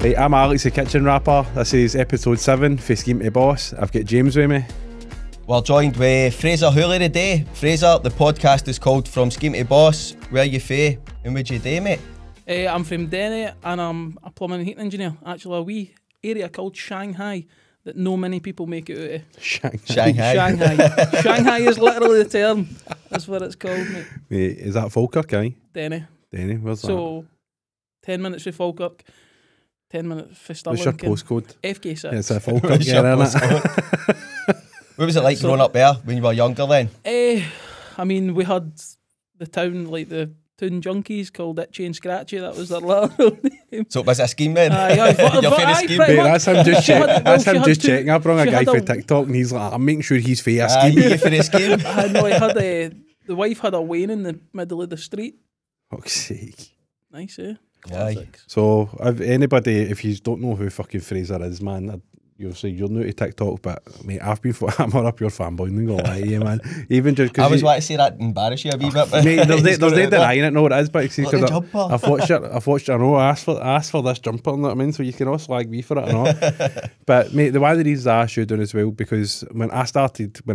Right, I'm Alex the Kitchen Rapper. This is episode 7 for Scheme to Boss. I've got James with me. We're joined with Fraser Hooley today. Fraser, the podcast is called From Scheme to Boss. Where are you fae and what do you do, mate? I'm from Denny and I'm a plumbing and heating engineer. Actually, a wee area called Shanghai that no many people make it out of. Shanghai. Shanghai is literally the term. That's what it's called, mate. Mate, is that Falkirk, aye? Denny. Denny, where's that? So, 10 minutes for Falkirk, 10 minutes for Stirling. What's your postcode? FK6. It's a Falkirk, yeah, isn't it? What was it like growing up there when you were younger then? I mean, we had the town, like the town junkies called Itchy and Scratchy. That was their little name. So was it a scheme then? Your favourite scheme? Mate, that's him just, that's him just checking. I brought a guy for a- TikTok and he's like, I'm making sure he's fair Aye, scheme. you for the scheme? I know he had the wife had a Wayne in the middle of the street. Fuck's sake. Nice, eh? Aye. Classics. So, if you don't know who fucking Fraser is, man, you'll say you're new to TikTok, but mate, I'm up your fanboy, I'm not gonna lie to you, man. Even just I because was want to say that embarrass you a wee bit. mate, there's He's no got it there. denying it, no it is, but see, Look, the 'cause jumper. I've watched it, I know, I asked for this jumper, you know what I mean, so you can all slag me for it and all. But mate, one of the reasons I asked you doing as well, because when I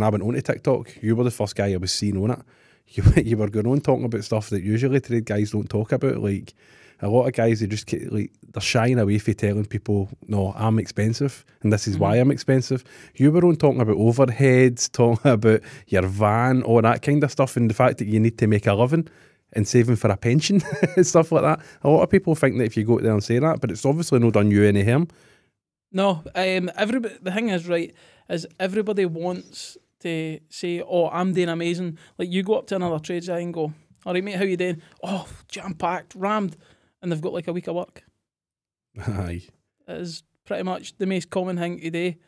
went on to TikTok, you were the first guy I was seeing on it. You were going on talking about stuff that usually trade guys don't talk about, like a lot of guys, they just like they're shying away from telling people, no, I'm expensive and this is why I'm expensive. You were on talking about overheads, talking about your van, all that kind of stuff, and the fact that you need to make a living and saving for a pension and stuff like that. A lot of people think that if you go out there and say that, but it's obviously not done you any harm. No, everybody. The thing is, right, is everybody wants to say, "Oh, I'm doing amazing." Like you go up to another trades guy and go, "All right, mate, how you doing?" "Oh, jam packed, rammed," and they've got like a week of work. Aye. It is pretty much the most common thing today.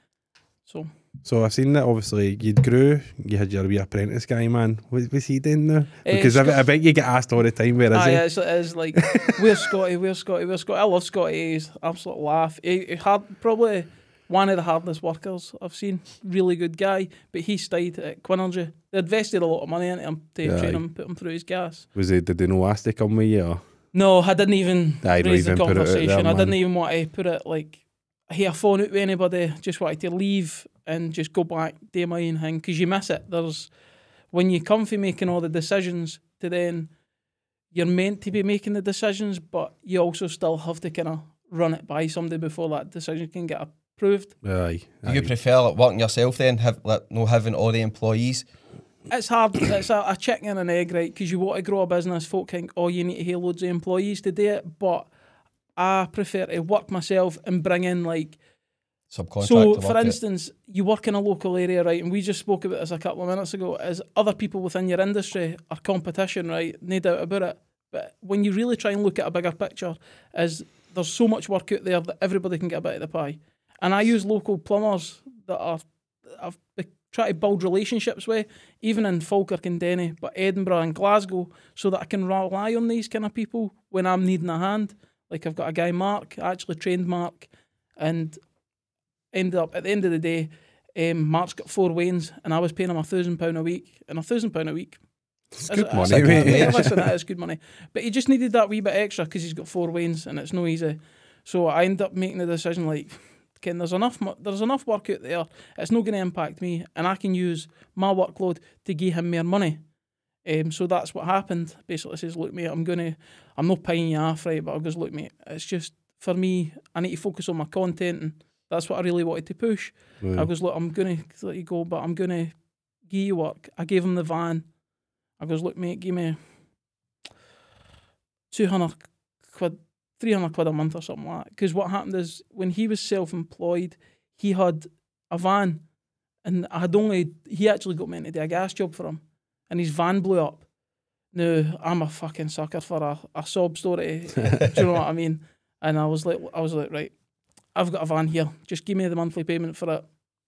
So I've seen that obviously you'd grew, you had your wee apprentice guy, man. What's he doing now? Because I bet you get asked all the time, where is he? It is like, where's Scotty? Where's Scotty? Where's Scotty? I love Scotty. He's absolute laugh. He had probably one of the hardest workers I've seen. Really good guy, but he stayed at Quinergy. They invested a lot of money into him to train him, put him through his gas. Did they know ask to come with you? Or? No, I didn't even Aye, don't raise the even put it out there, conversation. I didn't man. even want to put it like, hey, I phone out with anybody. Just wanted to leave and just go back, do my own thing, because you miss it. When you come from making all the decisions to then, you're meant to be making the decisions, but you also still have to kind of run it by somebody before that decision can get approved. Aye. Do you prefer like, working yourself then, having all the employees? It's hard. It's a chicken and an egg, right? Because you want to grow a business, folk think, oh, you need to have loads of employees to do it, but I prefer to work myself and bring in like, Subcontract. so, for instance, you work in a local area, right, and we just spoke about this a couple of minutes ago, is other people within your industry are competition, right, no doubt about it. But when you really try and look at a bigger picture, is there's so much work out there that everybody can get a bit of the pie. And I use local plumbers that I've tried to build relationships with, even in Falkirk and Denny, but Edinburgh and Glasgow, so that I can rely on these kind of people when I'm needing a hand. Like I've got a guy, Mark, I actually trained Mark, and ended up at the end of the day, Mark's got 4 wains, and I was paying him £1,000 a week, and £1,000 a week. It's good It's money, good mate. Listen, that is good money, but he just needed that wee bit extra because he's got 4 wains, and it's no easy. So I ended up making the decision like, Ken, there's enough work out there. It's not going to impact me, and I can use my workload to give him more money. So that's what happened. Basically, says, look, mate, I'm not paying you off, right? But I goes, look, mate, it's just for me. I need to focus on my content, and that's what I really wanted to push. Yeah. I goes, look, I'm gonna let you go, but I'm gonna give you work. I gave him the van. I goes, look, mate, give me 200 quid, 300 quid a month or something like that. Because what happened is when he was self-employed, he had a van, and he actually got me to do a gas job for him, and his van blew up. Now, I'm a fucking sucker for a sob story. Do you know what I mean? And I was like, right, I've got a van here. Just give me the monthly payment for it,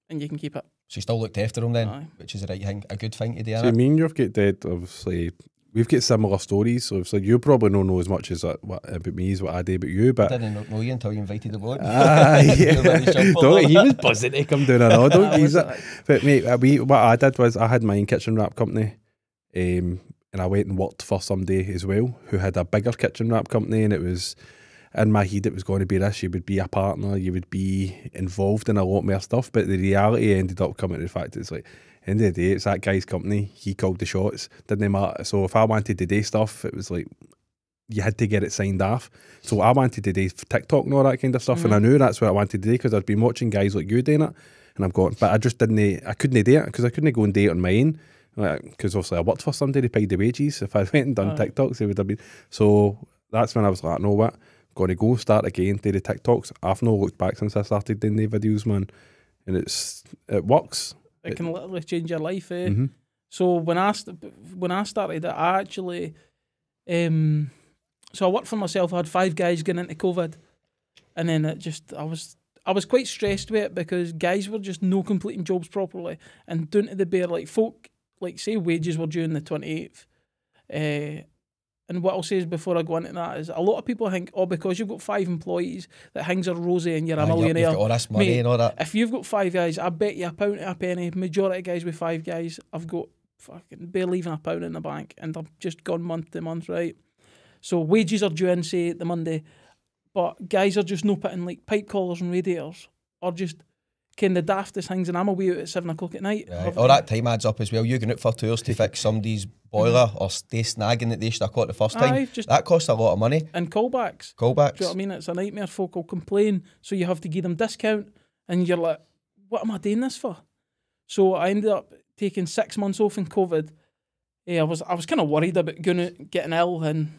and you can keep it. So you still looked after him then, Aye. which is the right thing, a good thing to do. So me and you've got dead, obviously, we've got similar stories, so obviously you probably don't know as much as about me as what I do about you, but I didn't know you until you invited him on. He was buzzing to come down and all, don't use it. But mate, what I did was I had my own kitchen wrap company, and I went and worked for somebody as well who had a bigger kitchen wrap company, and it was in my head it was going to be this. You would be a partner, you would be involved in a lot more stuff. But the reality ended up coming to the fact it's like, end of the day, it's that guy's company. He called the shots. Didn't matter. So if I wanted to do stuff, it was like you had to get it signed off. So I wanted to do TikTok and all that kind of stuff, and I knew that's what I wanted to do because I'd been watching guys like you doing it, and I'm going, but I just didn't. I couldn't do it because I couldn't go and do it on my own. Because obviously I worked for somebody, they paid the wages. If I went and done TikToks, they would have been. So that's when I was like, know what, going to go start again, do the TikToks. I've not looked back since I started doing the videos, man, and it works. It can literally change your life, eh? So when I started it, I actually, so I worked for myself. I had 5 guys getting into COVID, and then I was quite stressed with it because guys were just no completing jobs properly and doing to the bare, like folk, like say wages were due on the 28th. And what I'll say is before I go into that is a lot of people think, oh, because you've got 5 employees that things are rosy and you're a millionaire. You've got all this money. Mate, and all that. If you've got 5 guys, I bet you a pound to a penny. Majority of guys with 5 guys, I've got fucking barely even a pound in the bank, and I've just gone month to month, right? So wages are due in, say, the Monday, but guys are just no putting like pipe collars and radiators, or just kind of the daftest things, and I'm away out at 7 o'clock at night. Right. All that time adds up as well. You're going out for tours to fix somebody's boiler or stay snagging that they should have caught the first time. That costs a lot of money. And callbacks. Callbacks. Do you know what I mean? It's a nightmare. Folk will complain, so you have to give them discount, and you're like, what am I doing this for? So I ended up taking 6 months off in COVID. I was kind of worried about getting ill, and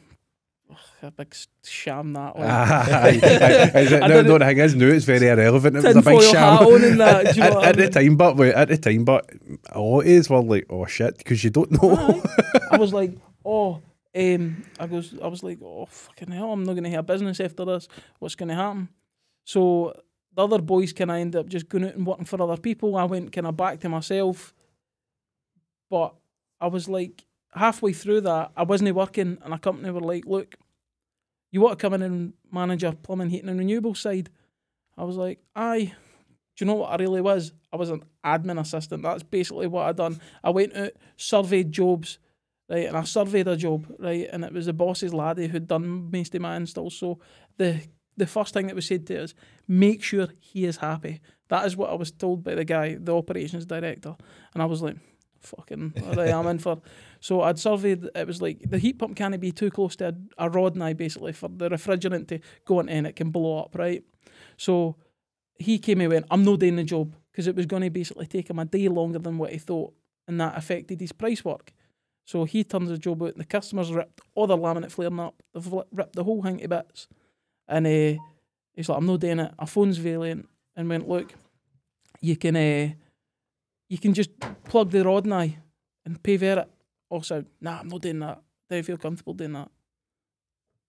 a big sham that. No, the thing is, now it's very irrelevant. It was a big sham at the time, but a lot of us were like, oh shit, because you don't know. I was like, oh, I was like, oh fucking hell, I'm not going to have a business after this. What's going to happen? So the other boys kind of ended up just going out and working for other people. I went kind of back to myself, but I was like, halfway through that, I wasn't working, and a company were like, look, you want to come in and manage our plumbing, heating and renewable side? I was like, aye. Do you know what I really was? I was an admin assistant. That's basically what I done. I went out, surveyed jobs, right, and I surveyed a job, right, and it was the boss's laddie who'd done most of my installs. So the first thing that was said to us, make sure he is happy. That is what I was told by the guy, the operations director. And I was like, fucking, what I am in for. So I'd surveyed, it was like, the heat pump can't be too close to a rod now, basically, for the refrigerant to go into and it can blow up, right? So he came and went, I'm not doing the job, because it was going to basically take him a day longer than what he thought, and that affected his price work. So he turns the job out, and the customers ripped all the laminate flaring up, they've ripped the whole thing to bits. And he's like, I'm not doing it. I phones Valiant and went, look, you can just plug the rod now and pay for it. Also, nah, I'm not doing that. Don't feel comfortable doing that.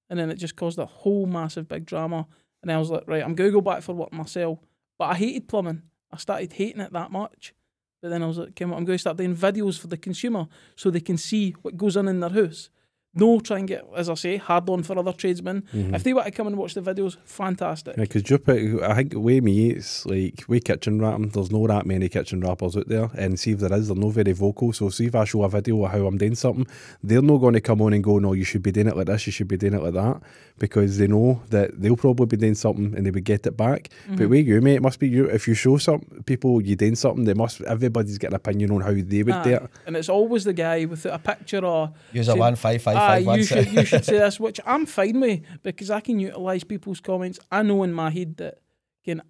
And then it just caused a whole massive big drama. And I was like, right, I'm going to go back for work myself. But I hated plumbing. I started hating it that much. But then I was like, I'm going to start doing videos for the consumer so they can see what goes on in their house. No, try and get, as I say, hard on for other tradesmen. If they want to come and watch the videos, fantastic. Yeah, because I think with me, it's like, with kitchen rapping, there's no that many kitchen rappers out there. And see if there is, they're not very vocal. So see if I show a video of how I'm doing something, they're not going to come on and go, no, you should be doing it like this, you should be doing it like that. Because they know that they'll probably be doing something and they would get it back. But with you, mate, it must be you. If you show some people you doing something, everybody's got an opinion on how they would do it. And it's always the guy with a picture or... Use a 1555. You should say this, which I'm fine with, because I can utilise people's comments. I know in my head that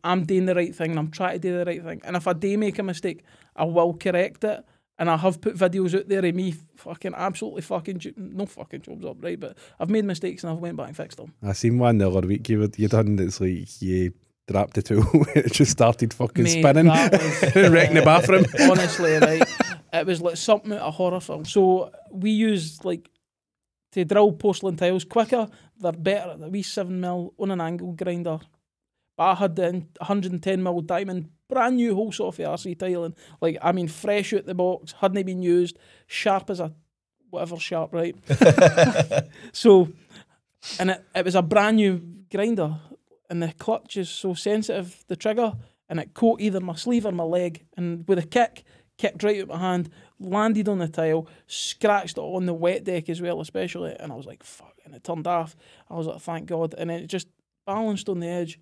I'm doing the right thing and I'm trying to do the right thing. And if I do make a mistake, I will correct it. And I have put videos out there of me fucking absolutely no fucking jobs up, right? But I've made mistakes and I've went back and fixed them. I seen one the other week you done that's like you dropped the tool, it just started fucking spinning, wrecking the bathroom. Honestly, right? It was like something out of a horror film. So we used like to drill porcelain tiles quicker, they're better at the wee 7mm on an angle grinder. But I had the 110mm diamond, brand new whole soft RC tiling. Like, I mean, fresh out the box, hadn't been used, sharp as a whatever sharp, right? So, and it was a brand new grinder, and the clutch is so sensitive, the trigger, and it caught either my sleeve or my leg, and with a kick, kicked right out my hand, landed on the tile, scratched it on the wet deck as well, especially, and I was like, fuck, and it turned off. I was like, thank God. And it just, balanced on the edge,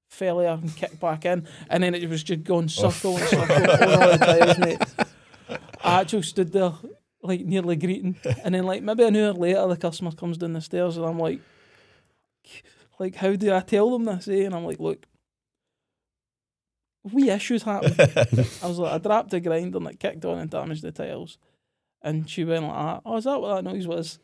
fell there and kicked back in, and then it was just going circle and circle on all the tiles, mate. I actually stood there like nearly greeting, and then like maybe an hour later the customer comes down the stairs and I'm like how do I tell them this, eh? And I'm like, look, wee issues happen. I was like, I dropped the grinder and it kicked on and damaged the tiles, and she went like that. Oh, is that what that noise was?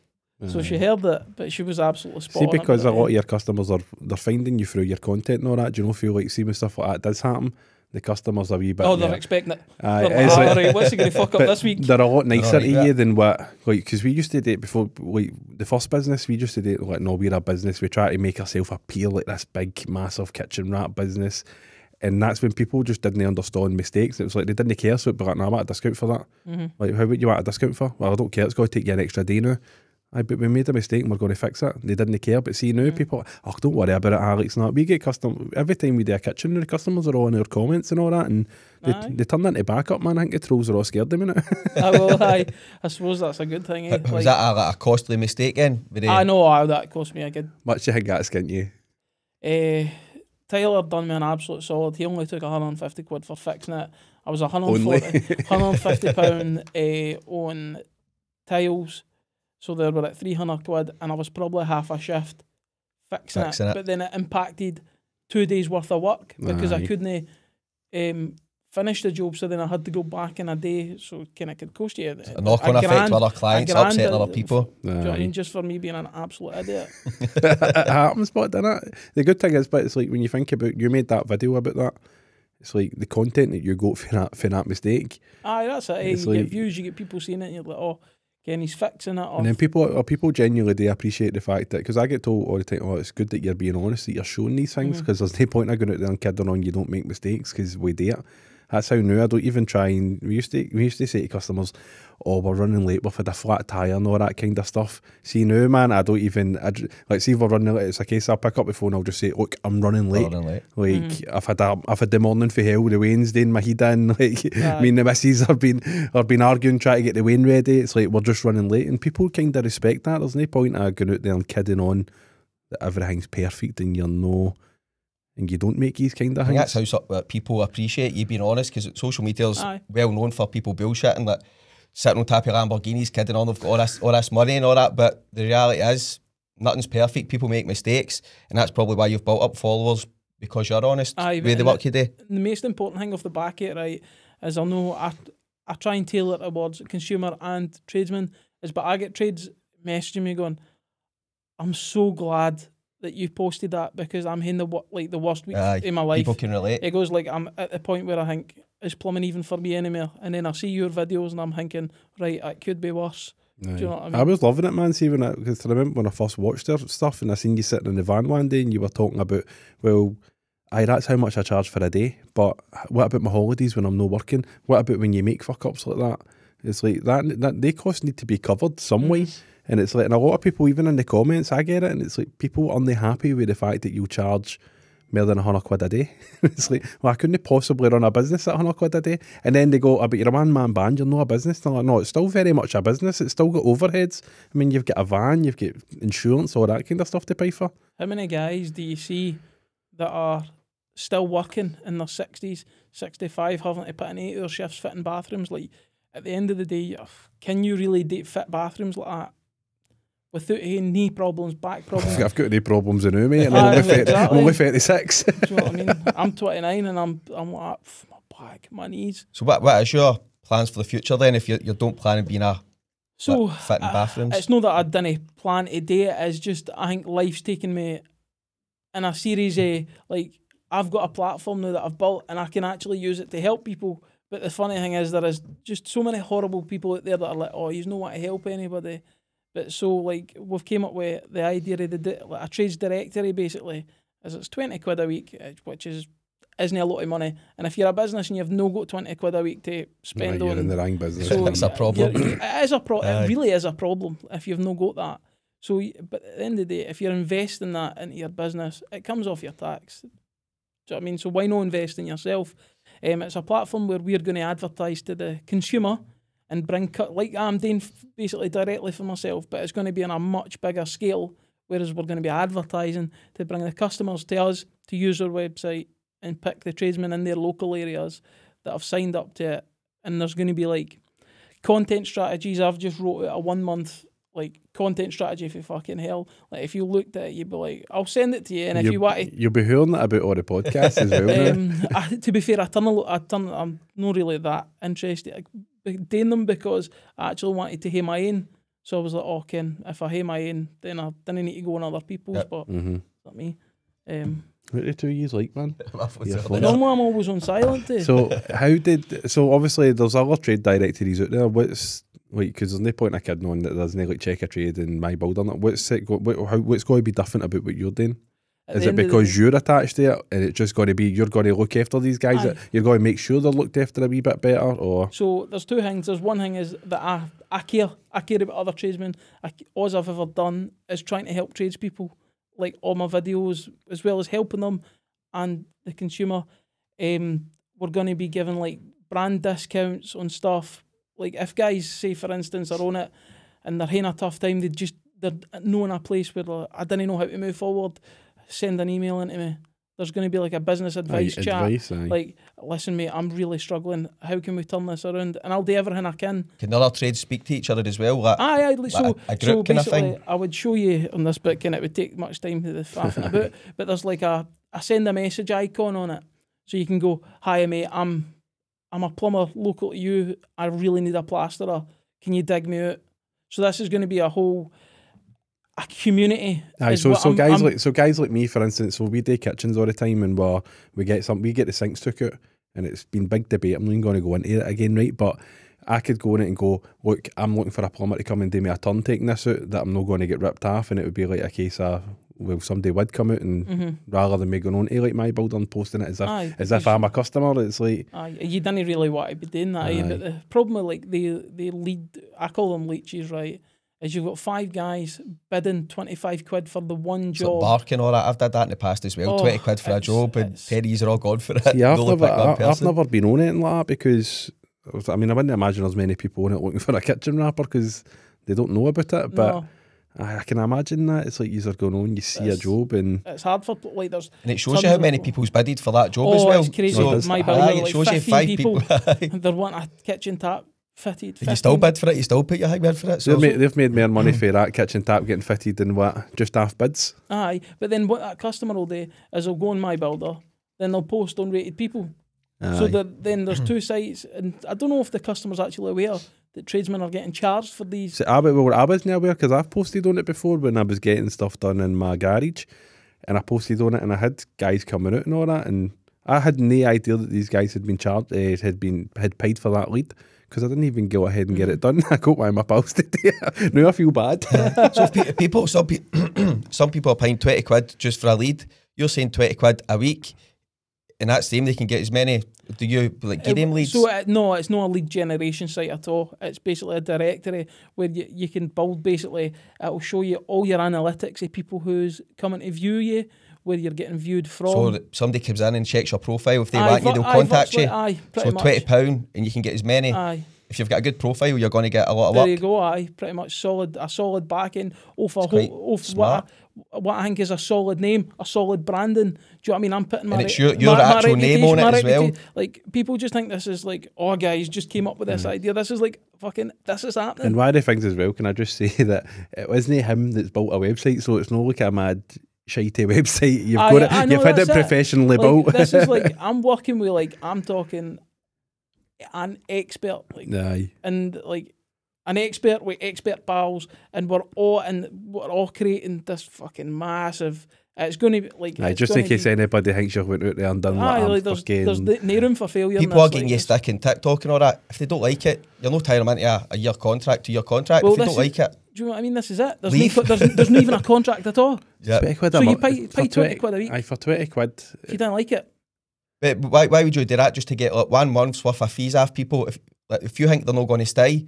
So she heard it, but she was absolutely spot on. See, because a about lot it. of your customers they're finding you through your content and all that. Do you know, feel like, see when stuff like that does happen, the customers are a wee bit. Oh, they're more- expecting it. Aye, They're it's like, like- alright, what's he going to fuck up but this week? they're a lot nicer like to that. you than what, like, because we used to do it before, like, the first business, we used to do it, like, no, we're a business, we try to make ourselves appear like this big, massive kitchen wrap business, and that's when people just didn't understand mistakes. It was like, they didn't care, so it'd be like, no, I want a discount for that. Like, how would you want a discount for? Well, I don't care, it's going to take you an extra day now. Aye, but we made a mistake and we're going to fix it. They didn't care, but see now people, oh, don't worry about it, Alex. No, we get every time we do a kitchen, the customers are all in our comments and all that, and Aye. they turn into backup, man. I think the trolls are all scared of me now. I suppose that's a good thing, eh? Was that like a costly mistake then? I know how that cost me a good. Much you think that's getting you? Tyler done me an absolute solid. He only took 150 quid for fixing it. I was Only? 150 pound on tiles, so they were at 300 quid, and I was probably half a shift fixing it. Fixing it. But then it impacted 2 days worth of work because I Aye. couldn't finish the job, so then I had to go back in a day, so it could cost you A knock-on effect to other clients, upsetting other people. Do you know what I Aye. mean? Just for me being an absolute idiot. It happens, but doesn't it? The good thing is, but it's like when you think about, you made that video about that, it's like the content that you got for that mistake, Aye, that's it. Eh? It's You like- get views, you get people seeing it, and you're like, oh, Kenny's fixing it. Or, and then people genuinely do appreciate the fact that, because I get told all the time, oh, it's good that you're being honest, that you're showing these things, because there's no point in going out there and kidding on you don't make mistakes, because we do it. That's how now I don't even try, and we used to say to customers, oh, we're running late, we've had a flat tyre and all that kind of stuff. See now, man, I don't even, like, see if we're running late, it's a case I'll pick up the phone, I'll just say, look, I'm running late. Like, I've had the morning for hell, the Wayne's doing my heat in, like, me and the missus have been arguing, trying to get the Wayne ready. It's like, we're just running late, and people kind of respect that. There's no point in going out there and kidding on that everything's perfect and you're no, and you don't make these kind of I think things. that's how people appreciate you being honest, because social media is Aye. well known for people bullshitting, like sitting on top of Lamborghinis, kidding on they've got all this money and all that. But the reality is, nothing's perfect. People make mistakes, and that's probably why you've built up followers, because you're honest Aye, with the and work you do. the most important thing off the back of it, right, is I know I try and tailor it towards consumer and tradesmen, but I get trades messaging me going, I'm so glad that you posted that, because I'm in the worst week Aye, in my life. people can relate. It goes like, I'm at the point where I think, is plumbing even for me anymore? And then I see your videos and I'm thinking, right, it could be worse. Do you know what I mean? I was loving it, man. See, because I remember when I first watched their stuff and I seen you sitting in the van one day and you were talking about, well, aye, that's how much I charge for a day, but what about my holidays when I'm not working? What about when you make fuck ups like that? It's like that they costs need to be covered some way. And it's like, and a lot of people, even in the comments, I get it, and it's like people aren't happy with the fact that you charge more than 100 quid a day. It's like, well, I couldn't possibly run a business at 100 quid a day. And then they go, oh, but you're a one-man band, you're not a business. They're like, no, it's still very much a business. It's still got overheads. I mean, you've got a van, you've got insurance, all that kind of stuff to pay for. How many guys do you see that are still working in their 60s, 65, having to put in 8-hour shifts fitting bathrooms? Like, at the end of the day, can you really fit bathrooms like that without having knee problems, back problems? I've got any problems in now, mate, and Aye, I'm exactly. only 36. Do you know what I mean? I'm 29 and I'm like, my back, my knees. So what is your plans for the future then, if you don't plan on being a So fitting bathrooms? it's not that I didn't plan to do it, it's just I think life's taken me in a series of, like, I've got a platform now that I've built and I can actually use it to help people. But the funny thing is, there is just so many horrible people out there that are like, oh, you don't want to help anybody. But so, like, we've came up with the idea of like a trades directory, basically, as it's 20 quid a week, which isn't a lot of money. And if you're a business and you've no got 20 quid a week to spend You're on, in the wrong business. so It's a problem. it is a Aye. It really is a problem if you've not got that. So, but at the end of the day, if you're investing that into your business, it comes off your tax. Do you know what I mean? So why not invest in yourself? It's a platform where we're going to advertise to the consumer and bring like I'm doing basically directly for myself, but it's going to be on a much bigger scale whereas we're going to be advertising to bring the customers to us to use our website and pick the tradesmen in their local areas that have signed up to it. And there's going to be like content strategies. I've just wrote out a 1 month like content strategy for fucking hell. Like if you looked at it, you'd be like, I'll send it to you, and if you want to, you'll be hearing it about all the podcasts as well. Now. to be fair, I'm not really that interested in doing them because I actually wanted to hear my own. So I was like, oh, Ken, if I hear my own, then I didn't need to go on other people's. Yep. But not me. What the 2 years like, man? Normally I'm always on silent. So so obviously there's other trade directories out there. What's like, because there's no point in a kid knowing that there's no like Check a Trade and My Builder. What's going to be different about what you're doing? Is it because you're attached to it and it's just going to be you're going to look after these guys? That you're going to make sure they're looked after a wee bit better, or so there's two things. There's one thing is that I care about other tradesmen. All I've ever done is trying to help tradespeople, like all my videos, as well as helping them and the consumer. We're going to be giving like brand discounts on stuff. Like if guys say, for instance, are on it and they're having a tough time, they're knowing a place where I didn't know how to move forward, send an email into me. There's going to be like a business advice chat. Like, listen, mate, I'm really struggling. How can we turn this around? And I'll do everything I can. Can other trades speak to each other as well? Like, a group kind of thing? I would show you on this book, and it would take much time to faffing about. But there's like I send a message icon on it, so you can go, hi mate, I'm a plumber local to you. I really need a plasterer. Can you dig me out? So this is going to be a community. So guys like me, for instance, so we do kitchens all the time, and we get the sinks took out, and it's been big debate. I'm not even going to go into it again, right? But I could go in it and go, look, I'm looking for a plumber to come and do me a turn taking this out that I'm not going to get ripped off, and it would be like a case of, well, somebody would come out and rather than me going on to like My Builder and posting it as if I'm a customer, it's like you didn't really want to be doing that. But the problem with like the lead, I call them leeches, right? Is you've got 5 guys bidding 25 quid for the one job. So barking all that. I've done that in the past as well. 20 quid for a job, and 10 years are all gone for it. Yeah, I've never been on anything like that because I wouldn't imagine there's many people on it looking for a kitchen wrapper because they don't know about it. But I can imagine that it's like you're going on, you see a job, and it's hard for like there's. And it shows you how many people's bidded for that job as well. It's crazy. So My Builder, it shows you 5 people. They're wanting a kitchen tap fitted. You still bid for it. You still put your high bid for it. So they've made more money for that kitchen tap getting fitted than what just half bids. Aye, but then what that customer will do is they'll go on My Builder, then they'll post on Rated People. Aye. So then there's 2 sites, and I don't know if the customer's actually aware that tradesmen are getting charged for these. So I was now aware because I've posted on it before when I was getting stuff done in my garage, and I posted on it, and I had guys coming out and all that, and I had no idea that these guys had been charged, had paid for that lead. Because I didn't even go ahead and get it done. I got one of my pals today. Now I feel bad. So some people are paying 20 quid just for a lead. You're saying 20 quid a week, and that's the same. They can get as many. Do you like give them leads? So no, it's not a lead generation site at all. It's basically a directory where you can build. Basically, it'll show you all your analytics of people who's coming to view you, where you're getting viewed from. So somebody comes in and checks your profile. If they want you, they'll contact you. So £20 and you can get as many. If you've got a good profile, you're going to get a lot of work. There you go, pretty much a solid backing. What I think is a solid name, a solid branding. Do you know what I mean? I'm putting and it's your actual name on it as well. Like, people just think this is like, oh, guys just came up with this idea. This is like, this is happening. And one of the things as well, can I just say that it wasn't him that's built a website, so it's not like a mad shitey website. You've had it professionally built. This is like, I'm working with like, I'm talking an expert, like, and like an expert with expert pals, and we're all creating this fucking massive. It's going to be like just in case anybody thinks you went out there and done there's no room for failure. People are getting you stick in TikTok and all that. If they don't like it, you're not tying them into a year contract, 2 year contract. Well, if they don't like it, do you know what I mean? This is it. There's not even a contract at all. Yeah. So you pay 20 quid a week. Aye, for 20 quid. If you don't like it. But why would you do that just to get like 1 month's worth of fees off people? If you think they're not going to stay,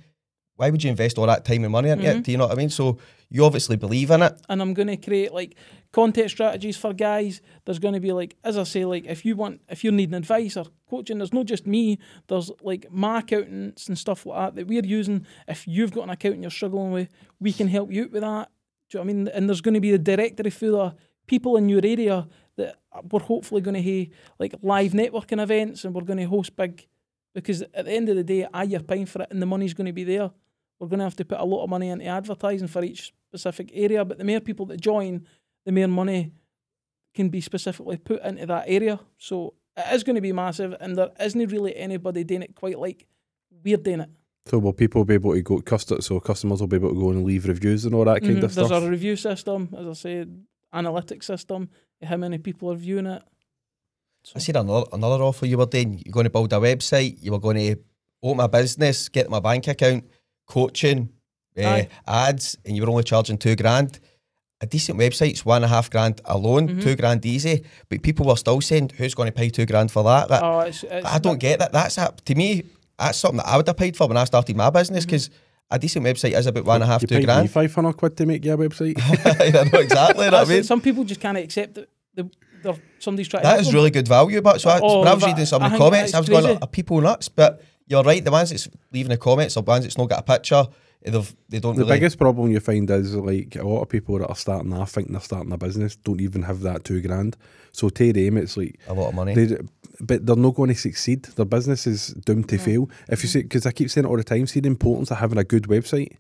why would you invest all that time and money into it? Do you know what I mean? So you obviously believe in it. And I'm going to create like content strategies for guys. There's going to be like, as I say, like if you're needing advice or coaching, there's not just me. There's like my accountants and stuff like that we're using. If you've got an accountant you're struggling with, we can help you out with that. Do you know what I mean? And there's going to be a directory full of people in your area that we're hopefully going to have like live networking events, and we're going to host big, because at the end of the day, you're paying for it and the money's going to be there. We're going to have to put a lot of money into advertising for each specific area, but the more people that join, the more money can be specifically put into that area. So it is going to be massive, and there isn't really anybody doing it quite like we're doing it. So will people be able to go so customers will be able to go and leave reviews and all that kind of stuff? There's a review system, as I said, analytics system, how many people are viewing it. So. I seen another offer you were doing. You're going to build a website, you were going to open a business, get my bank account, coaching, ads, and you were only charging $2,000. A decent website's $1,500 alone, $2,000 easy, but people were still saying, who's going to pay $2,000 for that? I don't get that. To me, that's something that I would have paid for when I started my business, because a decent website is about $1,500 to $2,000. You paid £500 to make your website. I know exactly what I mean. Some people just can't accept that somebody's trying. That is really good value, but when I was reading some of the comments, I was going, are people nuts? But you're right, the ones that's leaving the comments are ones that's not got a picture. They don't. The biggest problem you find is like a lot of people that are starting off thinking they're starting a business don't even have that $2,000. So to them, it's like a lot of money. But they're not going to succeed. Their business is doomed to fail. If you see, because I keep saying it all the time, see the importance of having a good website.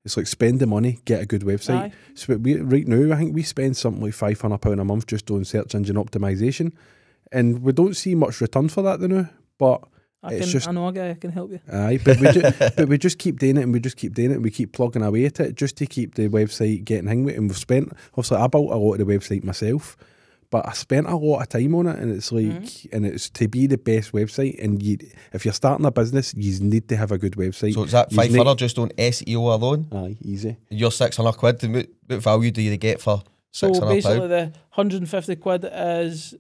It's like spend the money, get a good website. Aye. So right now, I think we spend something like £500 a month just on search engine optimization, and we don't see much return for that now. But I know a guy who can help you. Aye, but we just keep doing it, and we just keep doing it, and we keep plugging away at it just to keep the website getting hanging. And we've spent, obviously, I built a lot of the website myself, but I spent a lot of time on it, and it's like, and it's to be the best website. And if you're starting a business, you need to have a good website. So is that $500 just on SEO alone? Aye, easy. You're £600. What value do you get for £600? So basically, the £150 is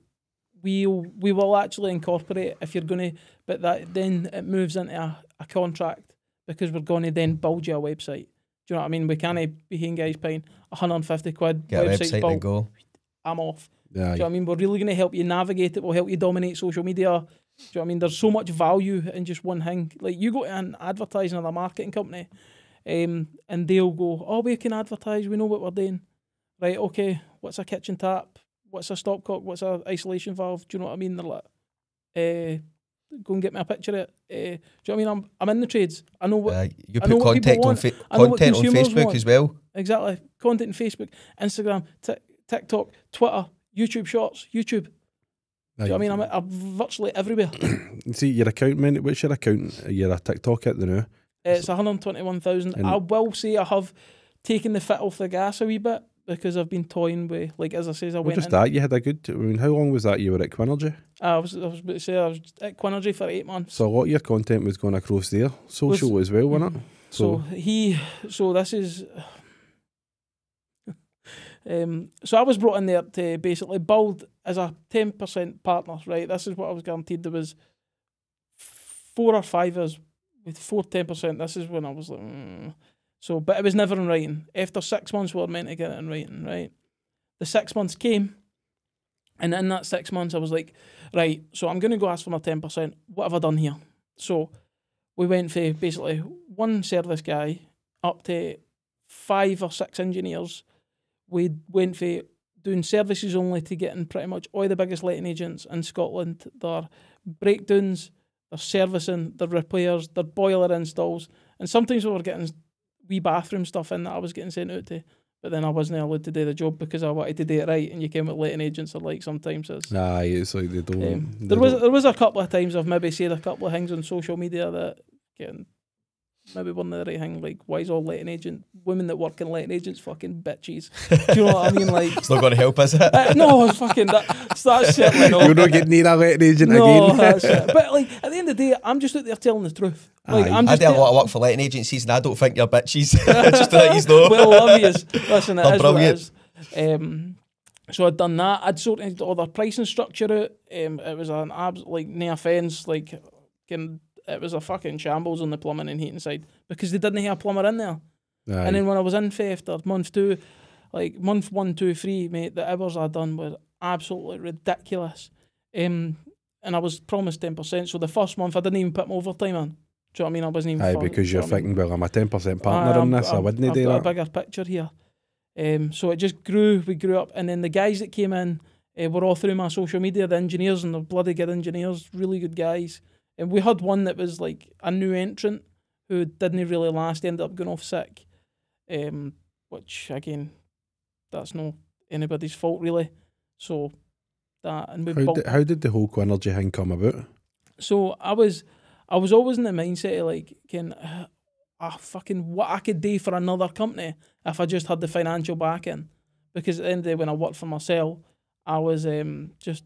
we will actually incorporate if you're going to, but that then it moves into a contract, because we're going to then build you a website. Do you know what I mean? We can't be hearing guys paying £150. Get a website and go. I'm off. Yeah, do you know what I mean? We're really going to help you navigate it. We'll help you dominate social media. Do you know what I mean? There's so much value in just one thing. Like, you go to an advertising or a marketing company, and they'll go, oh, we can advertise, we know what we're doing. Right, okay, what's a kitchen tap? What's a stopcock? What's a isolation valve? Do you know what I mean? They're like, go and get me a picture of it. Do you know what I mean? I'm in the trades. I know what you put content on Facebook want as well. Exactly. Content on Facebook, Instagram, TikTok, Twitter, YouTube Shorts, YouTube. Do you know what I mean? I'm virtually everywhere. See, your account, what's your account? You're a TikTok at the now? It's 121,000. I will say I have taken the foot off the gas a wee bit, because I've been toying with, like, as I says, I went just in. That, you had a good, I mean, how long was that you were at Quinergy? I was about to say, I was at Quinergy for 8 months. So a lot of your content was going across there, social as well, wasn't it? So this is... so I was brought in there to basically build as a 10% partner, right? This is what I was guaranteed. There was 4 or 5 of us with 10%. This is when I was like, So, but it was never in writing. After 6 months, we were meant to get it in writing, right? The 6 months came, and in that 6 months, I was like, right, so I'm going to go ask for my 10%. What have I done here? So we went for basically one service guy up to 5 or 6 engineers. We went for doing services only to getting pretty much all the biggest letting agents in Scotland. Their breakdowns, their servicing, their repairs, their boiler installs. And sometimes we were getting wee bathroom stuff in that I was getting sent out to, but then I wasn't allowed to do the job because I wanted to do it right, and you came with letting agents are like sometimes it's... Aye, it's like they don't... there was a couple of times I've maybe said a couple of things on social media that getting... Maybe one of the right thing, like, why is all letting agent women that work in letting agents fucking bitches? Do you know what I mean? Like, it's not going to help, is it? No, it's fucking that's certainly not. You're not getting near a letting agent no, again. That's it. But like, at the end of the day, I'm just out there telling the truth. Like, I do a lot of work for letting agencies, and I don't think you're bitches. Just to let you know. Well, obvious. Listen, it is brilliant. What it is. So I'd done that. I'd sorted all their pricing structure out. It was an like, no offence, like, it was a fucking shambles on the plumbing and heating side because they didn't have a plumber in there. Aye. And then when I was in after month 2, like month 1, 2, 3, mate, the hours I'd done were absolutely ridiculous. And I was promised 10%. So the first month I didn't even put my overtime on. Do you know what I mean? I wasn't even... Aye, because you're thinking, well, I'm a 10% partner in this, I wouldn't do that. I've got a bigger picture here. So it just grew. We grew up, and then the guys that came in were all through my social media. The engineers, and they're bloody good engineers, really good guys. And we had one that was like a new entrant who didn't really last, ended up going off sick. Which again, that's no anybody's fault really. So that, and how did the whole Quinergy thing come about? So I was always in the mindset of like, fucking what I could do for another company if I just had the financial backing. Because at the end of the day, when I worked for myself, I was just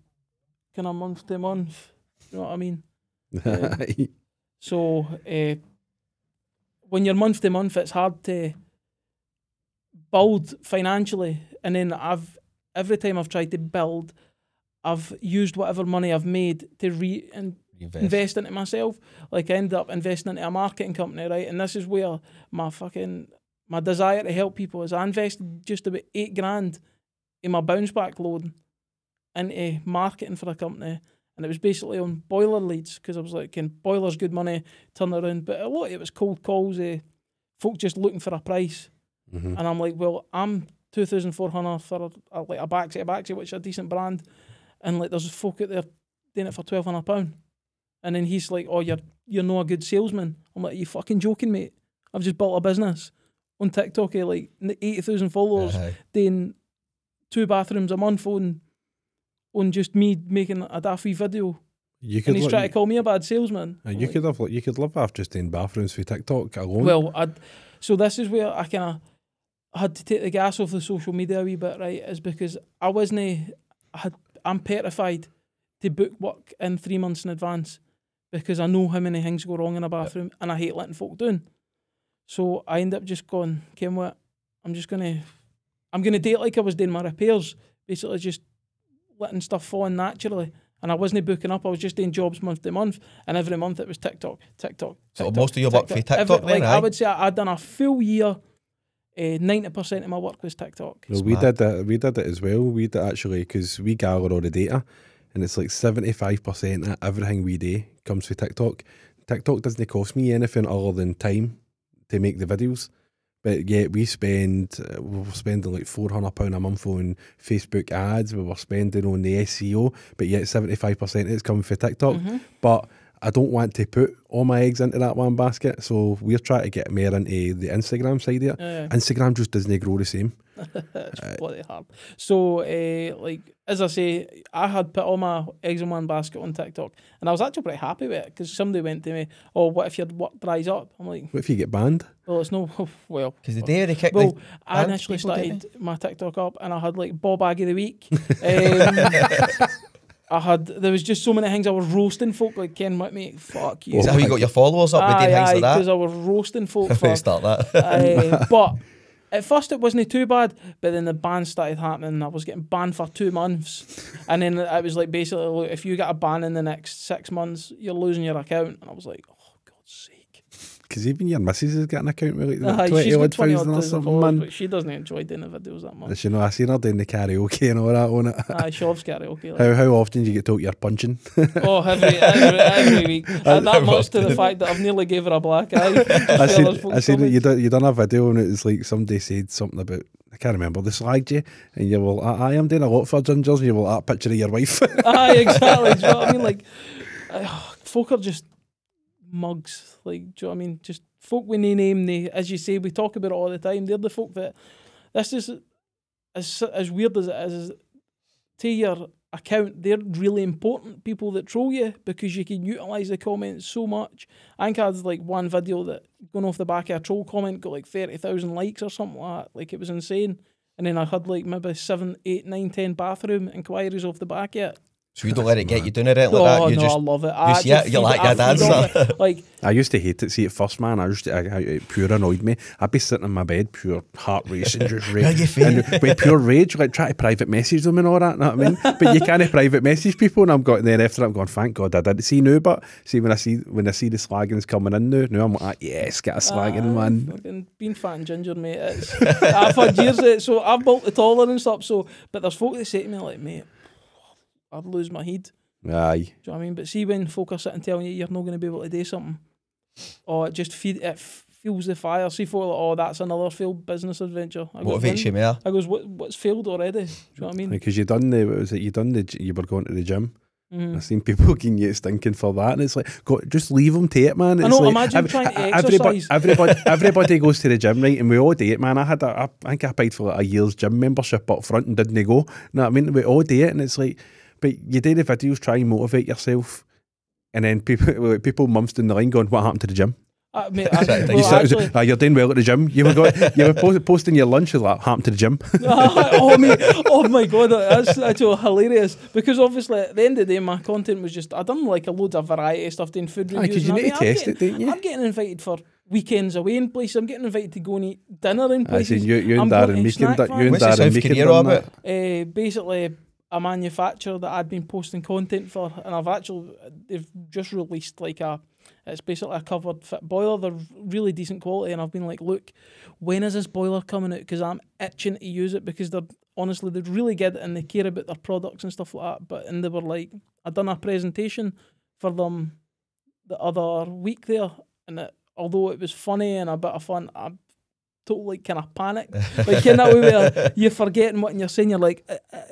kind of month to month. You know what I mean? So when you're month to month, it's hard to build financially. And then every time I've tried to build, I've used whatever money I've made to invest into myself. Like I ended up investing into a marketing company, right? And this is where my desire to help people is. I invested just about $8,000 in my bounce back loan into marketing for a company. And it was basically on boiler leads, because I was like, boiler's good money, turn around. But a lot of it was cold calls, folk just looking for a price. Mm-hmm. And I'm like, well, I'm 2,400 for like a Baxi, which is a decent brand. And like there's folk out there doing it for £1,200. And then he's like, oh, you're not a good salesman. I'm like, are you fucking joking, mate? I've just built a business on TikTok, like 80,000 followers, doing 2 bathrooms a month on just me making a daffy video. And he's trying to call me a bad salesman. You could live off just doing bathrooms for TikTok alone. Well, so this is where I kind of had to take the gas off the social media a wee bit, right? Is because I'm petrified to book work in 3 months in advance, because I know how many things go wrong in a bathroom, and I hate letting folk down. So I end up just going, what? I'm gonna do it like I was doing my repairs, basically just letting stuff fall in naturally. And I wasn't booking up, I was just doing jobs month to month, and every month it was TikTok. So most of your work for TikTok then, I would say I'd done a full year, 90% of my work was TikTok. No, we did it as well. We did actually, because we gather all the data, and it's like 75% of everything we do comes from TikTok. TikTok doesn't cost me anything other than time to make the videos. But yet we were spending like £400 a month on Facebook ads. We were spending on the SEO, but yet 75% of it's coming from TikTok. Mm-hmm. But I don't want to put all my eggs into that one basket, so we're trying to get more into the Instagram side of it. Yeah. Instagram just doesn't grow the same. It's bloody hard. So, like, as I say, I had put all my eggs in one basket on TikTok, and I was actually pretty happy with it, because somebody went to me, oh, what if your work dries up? I'm like, What if you get banned? well, it's no, well. Because the day they kicked Well, the I banned initially people, didn't started my TikTok up, and I had like Bob Bag of the Week. There was just so many things I was roasting folk, like, Ken, mate, fuck you. Is that how you got your followers up with doing things like that? Because I was roasting folk for Start that. but at first it wasn't too bad, but then the ban started happening. I was getting banned for 2 months, and then it was like, basically, look, if you get a ban in the next 6 months, you're losing your account. And I was like, oh, God's sake. Because even your missus has got an account with like She's got 20,000 or something, man. but she doesn't enjoy doing the videos that much. You know, I seen her doing the karaoke and all that on it. She loves karaoke. Like. How often do you get told you're punching? Oh, every week. That much to the fact that I've nearly gave her a black eye. I seen that you done a video, and it was like somebody said something about, I can't remember, they slagged you, and you were, I am doing a lot for gingers, and you were that picture of your wife. Aye, exactly. Do you know what I mean? Like, folk are just mugs. Like, do you know what I mean? Just folk with no name, as you say, we talk about it all the time. They're the folk that, this is as weird as it is, to your account, they're really important people that troll you, because you can utilise the comments so much. I think I had like one video that, going off the back of a troll comment, got like 30,000 likes or something like that. Like, it was insane. And then I had like maybe 7, 8, 9, 10 bathroom inquiries off the back of it. So you don't let it get you doing it like that? You I love it. You see it, you're like your dad's. Like, I used to hate it. See, at first, man, it pure annoyed me. I'd be sitting in my bed, pure heart racing, just rage, and with pure rage, like try to private message them and all that. Know what I mean? But you can't private message people, and I'm going there after. I'm going, thank God I did. See now, but see when I see the slagging's coming in now I'm like, yes, get a slagging, man. Fucking being fat and ginger, mate. I've had years. So I've built the taller and stuff. So, but there's folk that say to me like, mate, I'd lose my head. Aye. Do you know what I mean? But see, when folk are sitting telling you you're not going to be able to do something, or it just fuels the fire. See, for like, oh, that's another failed business adventure. I goes, Motivates you more. I goes, what's failed already? Do you know what I mean? Because you done the, what was it? You done the, you were going to the gym. Mm. I've seen people getting you stinking for that, and it's like, God, just leave them to it, man. It's I know. like, Imagine trying to exercise. everybody goes to the gym, right? And we all do it, man. I think I paid for like a year's gym membership up front and didn't go. You know what I mean? We all do it, and it's like, but you do the videos, try and motivate yourself, and then people months down the line going, what happened to the gym? Mate, You're doing well at the gym. You were posting your lunch, like, happened to the gym. Oh, mate. Oh my God, that's actually hilarious. Because obviously at the end of the day, my content was just, I done like a load of variety stuff, doing food reviews. Because you need to test it, don't you? I'm getting invited for weekends away in places. I'm getting invited to go and eat dinner in I places. see you and Darren Meekin. What's the South Korea about? Basically, a manufacturer that I'd been posting content for, and they've just released like it's basically a covered fit boiler. They're really decent quality, and I've been like, look, when is this boiler coming out? Because I'm itching to use it, because they're really good and they care about their products and stuff like that. And they were like, I'd done a presentation for them the other week there, and although it was funny and a bit of fun, I totally kind of panicked. Like in that way where you're forgetting what you're saying, you're like,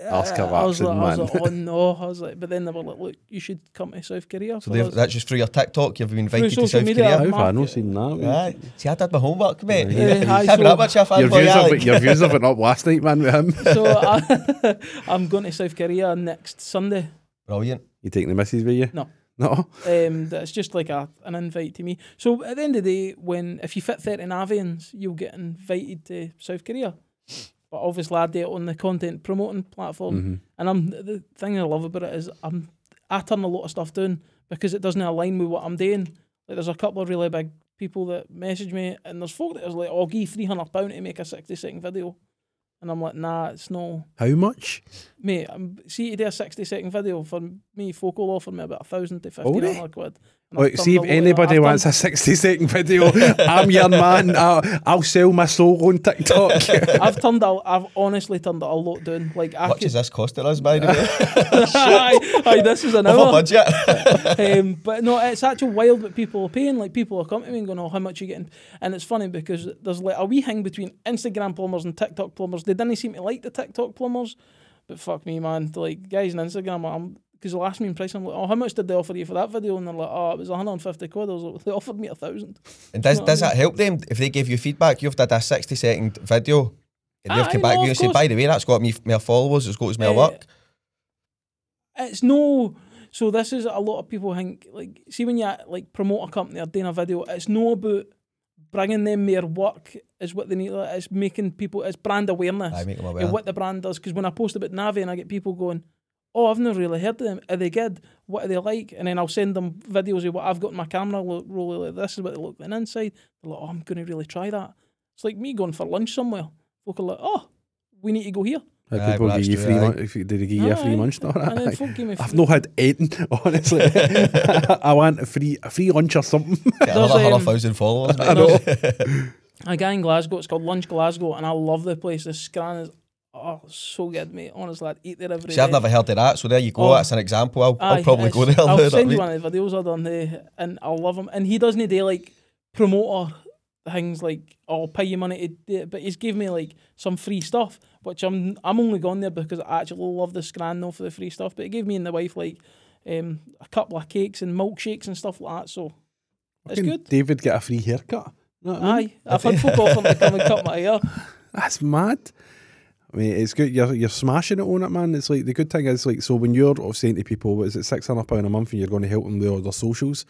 I was like, oh no. I was like, but then they were like, look, you should come to South Korea. So that's just through your TikTok, you've been invited to South media, Korea? I've not seen that. Aye. See, I did my homework, mate. Aye, Can't be that much of a fanboy. Your views of it up last night, man, with him. So I'm going to South Korea next Sunday. Brilliant. You taking the missus with you? No. No? That's just like an invite to me. So at the end of the day, if you fit 30 Navians, you'll get invited to South Korea. But obviously I do it on the content promoting platform. And the thing I love about it is I turn a lot of stuff down because it doesn't align with what I'm doing. Like there's a couple of really big people that message me, and there's folk that is like, I'll give you £300 to make a 60-second video. And I'm like, nah, it's no. How much? Mate, see, to do a 60-second video, for me, folk will offer me about 1,000 to 1,500 quid. Wait, see if anybody wants a 60-second video, I'm your man. I'll sell my soul on TikTok. I've honestly turned it a lot down. Like, How much is this costing us, by the way? aye, this is an hour. Over budget. But no, it's actually wild what people are paying. Like, people are coming to me and going, oh, how much are you getting? And it's funny because there's like a wee hang between Instagram plumbers and TikTok plumbers. They didn't seem to like the TikTok plumbers, but fuck me, man. Like, guys on Instagram, because they'll ask me in price, I'm like, oh, how much did they offer you for that video? And they're like, oh, it was 150 quid. I was like, they offered me 1,000. And does that help them if they give you feedback? You've done a 60-second video, and they've come back to you and said, by the way, that's got me more followers, it's got us more work. It's no. So this is a lot of people think, like, see when you like promote a company or doing a video, it's no about bringing them more work is what they need. It's making people, it's brand awareness. I make them aware. And what the brand does. Because when I post about Navi and I get people going, oh, I've never really heard of them. Are they good? What are they like? And then I'll send them videos of what I've got in my camera roll. Like, this is what they look like inside. They're like, oh, I'm going to really try that. It's like me going for lunch somewhere. Folk are like, oh, we need to go here. People give you free lunch. Did they give you a free lunch? No, I've not had anything, honestly. I want a free lunch or something. Get another 100,000 followers. I know. A guy in Glasgow, it's called Lunch Glasgow, and I love the place. The Scran is so good, mate. Honestly, I'd eat there every day. See, I've never heard of that, so there you go. That's an example. I'll probably go there. I'll send you one of the videos I've done there, and I'll love him. And he doesn't do like promoter things like, I'll pay you money to do it, but he's gave me like some free stuff, which I'm only gone there because I actually love the Scran though for the free stuff. But he gave me and the wife like a couple of cakes and milkshakes and stuff like that. So it's good. David get a free haircut. You know what I mean? I've had folk offer to come and cut my hair. That's mad. I mean, it's good. You're smashing it on it, man. It's like the good thing is like, so when you're saying to people, what is it, £600 a month, and you're going to help them with all their socials.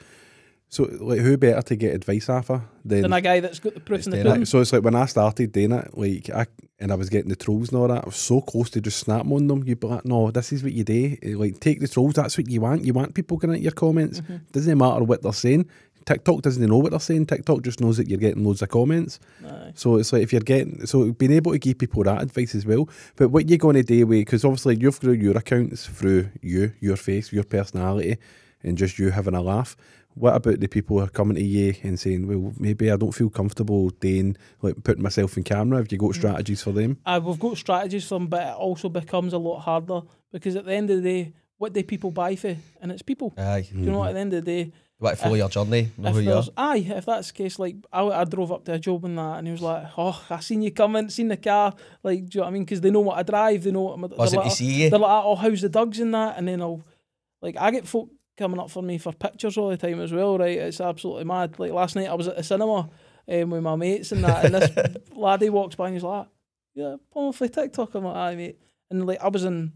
So like, who better to get advice off of than a guy that's got the proof in the pudding? So it's like when I started doing it, like I was getting the trolls and all that, I was so close to just snapping on them. You'd be like, no, this is what you do. Like, take the trolls. That's what you want. You want people going at your comments. Doesn't matter what they're saying. TikTok doesn't know what they're saying. TikTok just knows that you're getting loads of comments. Aye. So it's like, if you're getting, so being able to give people that advice as well. But what you're going to do with, because obviously you've grew your accounts through you, your face, your personality, and just you having a laugh. What about the people who are coming to you and saying, well, maybe I don't feel comfortable doing, like, putting myself in camera? Have you got strategies for them? We've got strategies for them, but it also becomes a lot harder because at the end of the day, what do people buy for? And it's people. Aye. Do you know what? At the end of the day, want to follow your journey, know who you are. If that's the case, like I drove up to a job and that, and he was like, "Oh, I seen you coming, seen the car." Like, do you know what I mean? Because they know what I drive, they know what I'm. Was it to see you? They're like, "Oh, how's the dogs in that?" And then I get folk coming up for me for pictures all the time as well, right? It's absolutely mad. Like last night, I was at the cinema with my mates and that, and this laddie walks by and he's like, "Yeah, Paul for TikTok." I'm like, "Aye, mate." And like I was in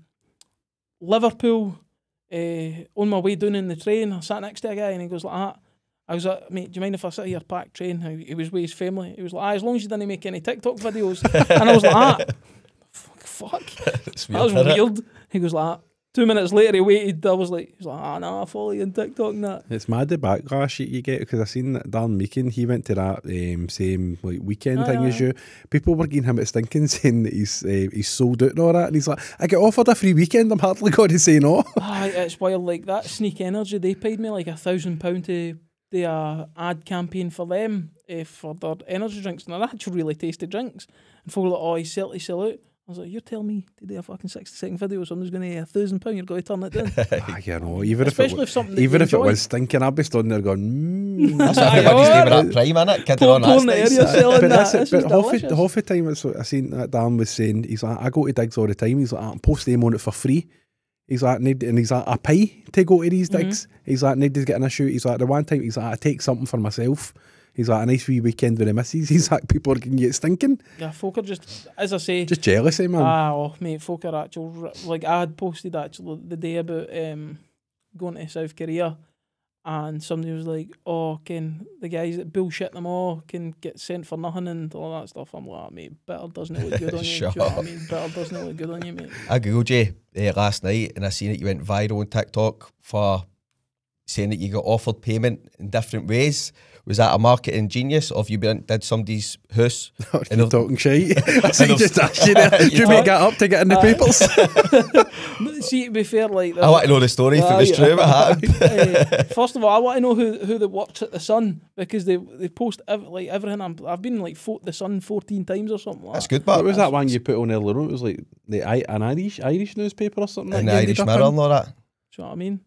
Liverpool. On my way down in the train, I sat next to a guy and he goes like that. I was like, "Mate, do you mind if I sit here packed train?" He was with his family. He was like, "Aye, as long as you didn't make any TikTok videos." And I was like, fuck. That was weird. He goes like that. 2 minutes later he waited. I was like, he's like, "No, I follow you on TikTok and that." It's mad the backlash you get, because I seen that Dan Meakin, he went to that same like weekend thing as you. People were giving him a stinking, saying that he's sold out and all that, and he's like, "I get offered a free weekend, I'm hardly going to say no." It's wild. Like that Sneak Energy, they paid me like £1,000 to do a ad campaign for them for their energy drinks, and they're actually really tasty drinks. And folk were like, "Oh, he's certainly sell out." I was like, "You're telling me to do a fucking 60-second video, someone's going to £1,000, you're going to turn it down?" You know, even Especially if if something even if it was stinking, I'd be stood there going, That's what everybody's doing at Prime, innit? Kidding on, that's nice. But half the time I seen that Dan was saying, he's like, "I go to digs all the time." He's like, "I'm posting them on it for free." He's like, and he's like, "I pay to go to these digs." He's like, "Nobody's getting a shoot." He's like, "The one time," he's like, "I take something for myself." He's like, "A nice wee weekend with the missus." He's like, "People are going to get stinking." Yeah, folk are just, as I say, just jealous, man. Mate, folk are actual. Like I had posted actually the day about going to South Korea, and somebody was like, "Oh, can the guys that bullshit them all can get sent for nothing and all that stuff?" I'm like, "Mate, better doesn't look good on you." Do you know what I mean? Better doesn't look good on you, mate. I googled you last night and I seen that you went viral on TikTok for saying that you got offered payment in different ways. Was that a marketing genius, or have you did somebody's house? And they're talking shit. I see you just asked you there. Do you make that up to get in the papers? See, to be fair, like I want to know the story if it was true. What happened? First of all, I want to know who that works at the Sun, because they post everything. I've been like the Sun 14 times or something. That's good, but what was that one you put on earlier on? It was like an Irish newspaper or something. An Irish Mirror and all that. Do you know what I mean?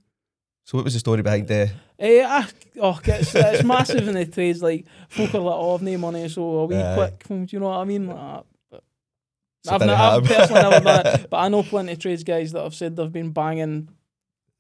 So what was the story behind the? It's massive in the trades. Like folk are like, "Oh, I've no money, so a wee quick." Do you know what I mean? Like that. I've personally never done it, but I know plenty of trades guys that have said they've been banging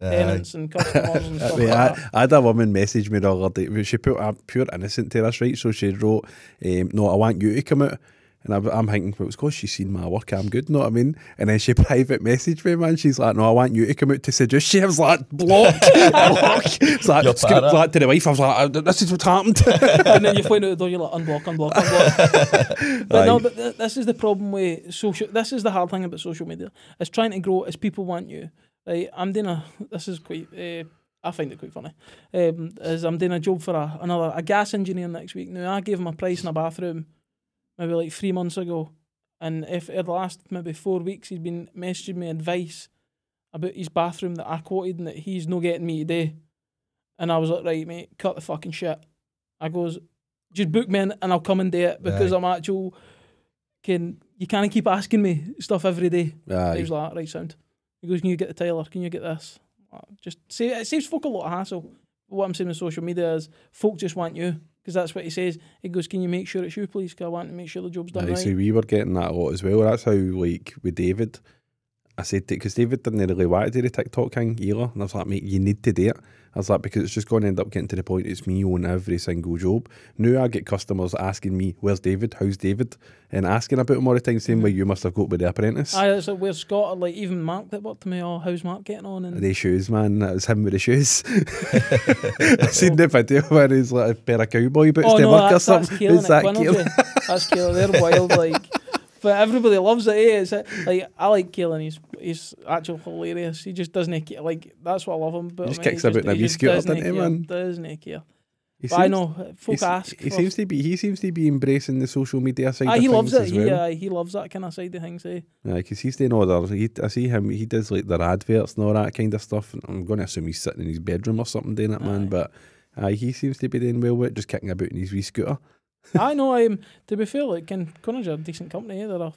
tenants and customers and stuff like that. I had a woman message me the other day. She put a pure innocent to this, right? So she wrote, "No, I want you to come out." And I'm thinking, well, it's because she's seen my work, I'm good, know what I mean? And then she private messaged me, man. She's like, "No, I want you to come out to seduce you." I was like, block. It's like, like to the wife, I was like, "This is what's happened." And then you find out the door, you're like, unblock. But no, but this is the problem with social. This is the hard thing about social media. It's trying to grow as people want you. Like, I'm doing this is quite, I find it quite funny. As I'm doing a job for a gas engineer next week. Now, I gave him a price in a bathroom maybe like 3 months ago, and if in the last maybe 4 weeks he's been messaging me advice about his bathroom that I quoted and that he's no getting me today. And I was like, "Right, mate, cut the fucking shit." I goes, "Just book me in and I'll come and do it, because I'm actual you can't keep asking me stuff every day." He was like, "Right, sound." He goes, "Can you get the Tyler? Can you get this?" Just say it saves folk a lot of hassle. What I'm saying with social media is folk just want you. Because that's what he says. He goes, "Can you make sure it's you, please? Because I want to make sure the job's done right." See, we were getting that a lot as well. That's how, like, with David, I said, because David didn't really want to do the TikTok thing either. And I was like, "Mate, you need to do it." I was like, because it's just going to end up getting to the point it's me on every single job. Now I get customers asking me, "Where's David? How's David?" And asking about him all the time, same way you must have got with The Apprentice. It's like, where's Scott? Or like even Mark that worked to me, "Oh, how's Mark getting on?" And the shoes, man. That was him with the shoes. I seen the video where he's like a pair of cowboy boots to work or something. That's Keelan. They're wild, like. But everybody loves it, eh? It's like, I like Keelan. He's actually hilarious. He just doesn't like. That's what I love him. But he just kicks about in a wee scooter, doesn't he, man? Doesn't he care? I know folk ask. He seems to be embracing the social media side. He of loves it. as well. He loves that kind of side of things. Eh? Yeah, because he's doing all that. I see him. He does like their adverts and all that kind of stuff. And I'm going to assume he's sitting in his bedroom or something doing it, man. But he seems to be doing well with it, just kicking about in his wee scooter. I know. To be fair, like Connor's a decent company. They're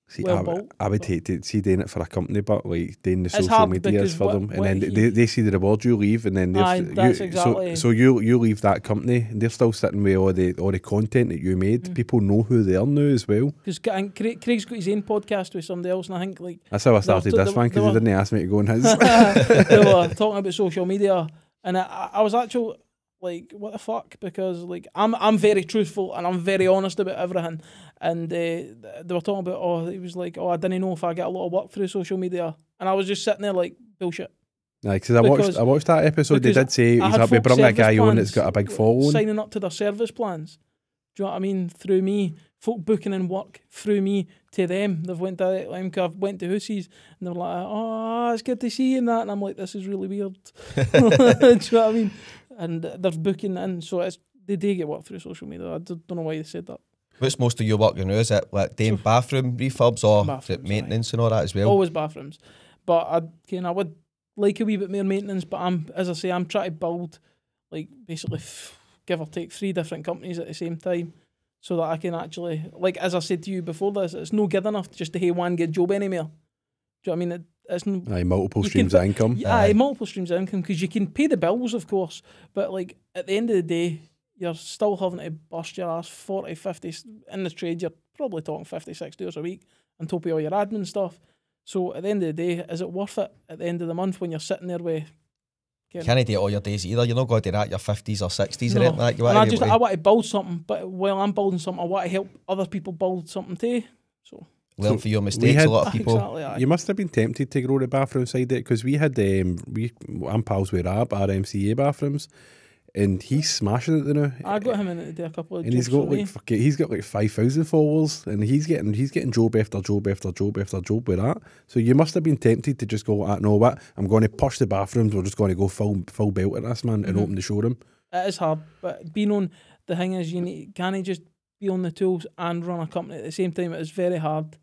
See, well built. I would hate to see doing it for a company, but like doing the It's social hard medias because for them, and then they see the reward you leave, and then that's exactly. so you leave that company, and they're still sitting with all the content that you made. People know who they are now as well. Because Craig's got his own podcast with somebody else, and I think like That's how I started this one, because he didn't ask me to go on his. they were talking about social media, and I was actually like, what the fuck? Because like I'm very truthful and I'm very honest about everything. And they were talking about, it was like, I didn't know if I get a lot of work through social media, and I was just sitting there like, bullshit. Nah, because I watched that episode. They did say he's happy to bring a guy on that's got a big following, signing up to their service plans. Do you know what I mean? Through me, folk booking in work through me to them. They've went to I've went to Hoosies, and they're like, it's good to see you and that. And I'm like, this is really weird. Do you know what I mean? And they're booking in, so they do get work through social media. I don't know why they said that. What's most of your work now? Is it like doing bathroom refurbs or maintenance and all that as well? Always bathrooms. But I would like a wee bit more maintenance, but I'm trying to build, like, basically give or take 3 different companies at the same time, so that I can actually, like, as I said to you before this, it's no good enough just to have one good job anymore. Do you know what I mean? It's multiple streams of income. Multiple streams of income, because you can pay the bills, of course, but like at the end of the day, you're still having to bust your ass 40, 50, in the trade, you're probably talking 50, 60 hours a week on top of all your admin stuff. So at the end of the day, is it worth it at the end of the month when you're sitting there with... You can't do it all your days either. You're not going to do that your 50s or 60s or anything like that. I want to build something, but while I'm building something, I want to help other people build something too. So... learn for your mistakes. A lot of people. Exactly, you must have been tempted to grow the bathroom side of it, because we had I'm pals with Rab, our MCA bathrooms, and he's smashing it now. I got him in it to do a couple of and jobs he's got like 5,000 followers, and he's getting job after job after job after job with that. So you must have been tempted to just go, know what, I'm going to push the bathrooms. We're just going to go full belt at this, man, and open the showroom. It is hard, but being on the thing is, can't just be on the tools and run a company at the same time. It is very hard.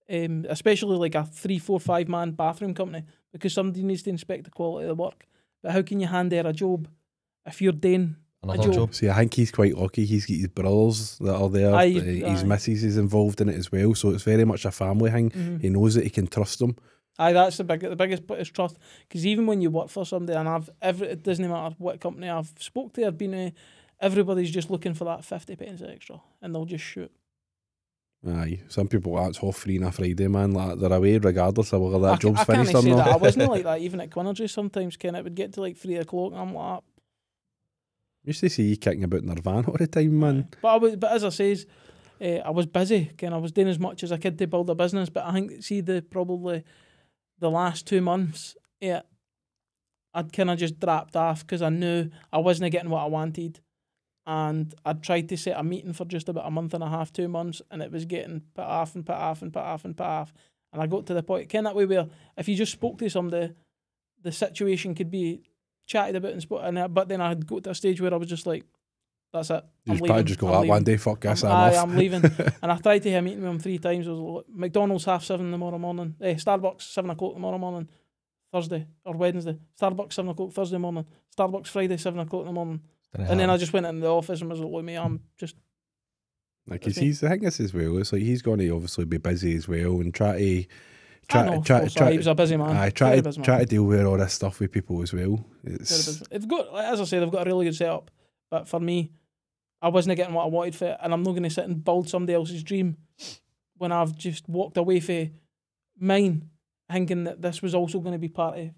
Especially like a 3, 4, 5 man bathroom company, because somebody needs to inspect the quality of the work. But how can you hand there a job if you're doing a job? See, I think he's quite lucky. He's got his brothers that are there. His missus is involved in it as well, so it's very much a family thing. He knows that he can trust them. That's the biggest bit is trust. Because even when you work for somebody, and it doesn't matter what company I've spoke to, I've been everybody's just looking for that 50 pence extra, and they'll just shoot. Aye, some people, that's half free on a Friday, man. Like, they're away regardless of whether that job's finished or not. I wasn't like that even at Quinergy sometimes, Ken. It would get to like 3 o'clock and I'm like... I used to see you kicking about in their van all the time, man. But as I says, I was busy, Ken. I was doing as much as I could to build a business, but I think, probably the last 2 months, I'd kind of just dropped off because I knew I wasn't getting what I wanted. And I'd tried to set a meeting for just about a month and a half, 2 months, and it was getting put off and put off and put off and put off. And I got to the point, Ken, that way where if you just spoke to somebody, the situation could be chatted about, but then I'd go to a stage where I was just like, that's it. You probably just go out one day, fuck this, I'm off. I'm leaving. And I tried to have a meeting with him 3 times. It was like, McDonald's 7:30 tomorrow morning. Starbucks 7 o'clock tomorrow morning, Thursday or Wednesday. Starbucks 7 o'clock Thursday morning. Starbucks Friday 7 o'clock in the morning. And then I just went into the office and was like, mate, I'm just... Like, cause I think this as well, it's like he's going to obviously be busy as well and try he was a busy man. Try to deal with all this stuff with people as well. They've got, as I say, they've got a really good setup. But for me, I wasn't getting what I wanted for it, and I'm not going to sit and build somebody else's dream when I've just walked away from mine, thinking that this was also going to be part of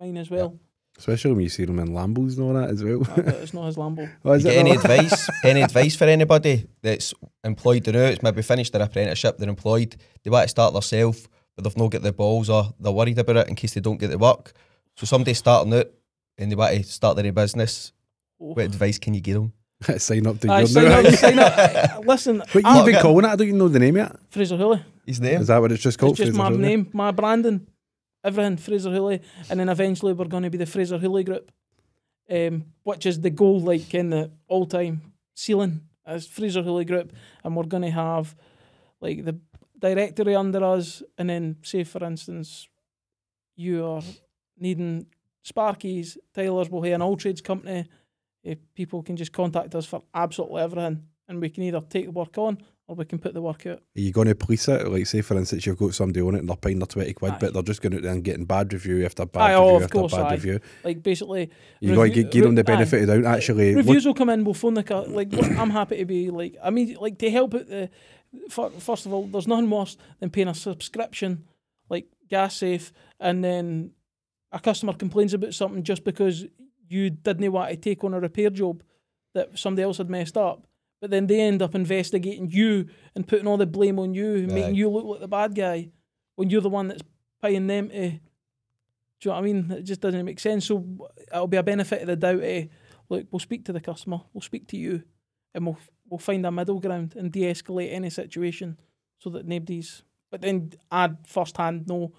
mine as well. Yeah. Especially when you see them in Lambos and all that as well. It's not his Lambo. Any advice? Any advice for anybody that's employed now? It's maybe finished their apprenticeship, they're employed, they want to start themselves, but they've not got the balls or they're worried about it in case they don't get the work. So somebody starting out and they want to start their own business, what advice can you give them? Sign up to sign up. Listen, what you've been calling it? I don't even know the name yet. Fraser Hooley. His name? Is that what it's just called? It's just my name, my branding. Everything, Fraser Hooley, and then eventually we're going to be the Fraser Hooley Group, which is the goal, like in the all-time ceiling as Fraser Hooley Group, and we're going to have like the directory under us, and then say for instance, you are needing Sparkies, Taylor's will have an all trades company. People can just contact us for absolutely everything, and we can either take the work on or we can put the work out. Are you going to police it? Like, say, for instance, you've got somebody on it and they're paying their 20 quid, Aye. but they're just going out there and getting bad review after bad Aye, review of after course, bad aye. review. Like, basically, You got to give them the benefit of the doubt. Actually, reviews will come in. We'll phone the like. I'm happy to be like. I mean, like, to help out the. First of all, there's nothing worse than paying a subscription, like Gas Safe, and then a customer complains about something just because you didn't want to take on a repair job that somebody else had messed up. But then they end up investigating you and putting all the blame on you, making you look like the bad guy when you're the one that's paying them to. Do you know what I mean? It just doesn't make sense. So it'll be a benefit of the doubt. Look, we'll speak to the customer, we'll speak to you, and we'll find a middle ground and de-escalate any situation so that nobody's. But then I'd first hand know